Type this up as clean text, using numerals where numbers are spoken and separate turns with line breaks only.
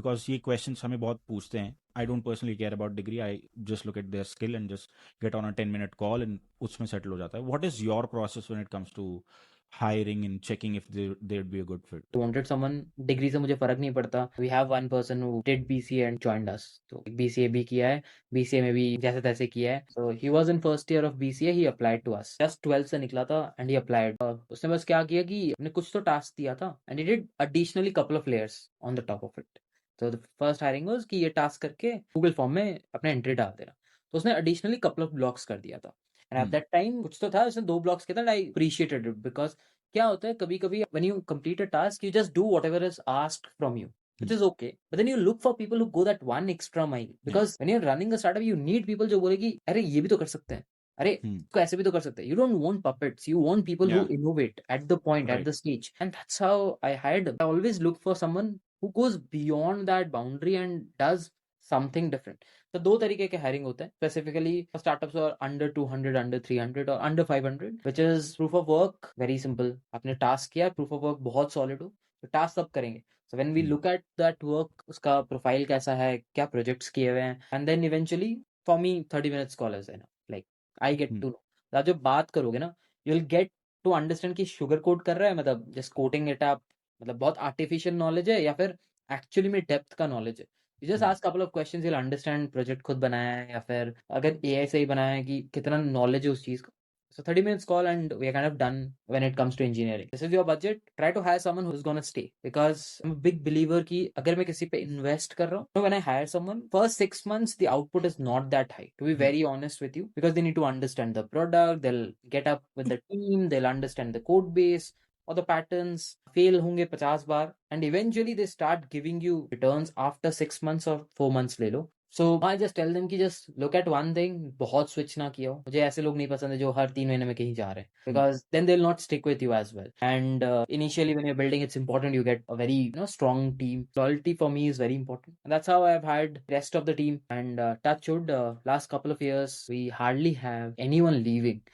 Because ये questions हमें बहुत पूछते हैं. I don't personally care about degree. I just look at their skill and just get on a 10 minute call and उसमें settle हो जाता है. What is your process when it comes to hiring and checking if they'd be a good fit?
wanted someone degree से मुझे फर्क नहीं पड़ता. We have one person who did BCA and joined us. तो BCA भी किया है, BCA में भी जैसे तैसे किया है. So he was in first year of BCA. He applied to us. Just 12th से निकला था एंड ही अप्लाइड. उसने बस क्या किया कि अपने कुछ तो टास्क दिया था and he did additionally couple of layers on the top of it. तो द फर्स्ट हायरिंग वाज कि ये टास्क करके गूगल फॉर्म में अपना एंट्री डाल देना. तो उसने एडिशनली कपल ऑफ ब्लॉक्स कर दिया था. And at
Hmm.
That time कुछ तो था, उसने 2 ब्लॉक्स किया था. आई अप्रिशिएटेड इट बिकॉज क्या होता है कभी कभी when you complete a task you just do whatever is asked from you, which
Hmm.
is okay, but then you look for people who go that one extra mile,
Yeah.
because when you're running a startup you need people जो बोले कि अरे ये भी तो कर सकते हैं, अरे
Hmm.
इसको ऐसे भी तो कर सकते हैं. You don't want puppets, you want people who
Yeah.
innovate at the point, at
Right.
the stage, and that's how I hired them. I always look for someone who goes beyond that boundary and does something different. तो 2 तरीके के hiring होते हैं specifically startups और under 200, under 300 और under 500, which is proof of work. Very simple. आपने task किया, proof of work बहुत सॉलिड हो तो टास्क सब करेंगे. So when we
Hmm.
Look at that work, उसका प्रोफाइल कैसा है, क्या प्रोजेक्ट्स किए हुए हैं, and then eventually for me 30 minutes call is enough. Like I get
Hmm.
To know. आप जब बात करोगे ना, you will get to understand कि शुगर कोट कर रहा है, मतलब जस्ट कोटिंग इट अप, मतलब बहुत आर्टिफिशियल नॉलेज है या फिर एक्चुअली में डेप्थ का नॉलेज है. You just
Hmm.
ask couple of questions, you'll understand project खुद बनाया है या फिर अगर एआई से ही बनाया है कि कितना नॉलेज है उस चीज का. So 30 minutes call and we are kind of done when it comes to engineering. This is your budget. Try to hire someone who's gonna stay, because I'm a big believer कि अगर मैं किसी पे invest कर रहा हूँ, when I hire someone, first 6 months the output is not that high. To be
Hmm.
very honest with you, because they need to understand the product, they'll get up with the team, they'll understand the code base or the patterns. Fail होंगे 50 बार and eventually they start giving you returns after 6 months और 4 months ले लो. So I just tell them कि just look at one thing, बहुत switch ना किया हो. मुझे ऐसे लोग नहीं पसंद है जो हर 3 महीने में कहीं जा रहे हैं,
Hmm.
Because then they will not stick with you as well. And initially when you are building it's important you get a very strong team. Loyalty for me is very important. That's how I have hired rest of the team. And touch wood, last couple of years we hardly have anyone leaving.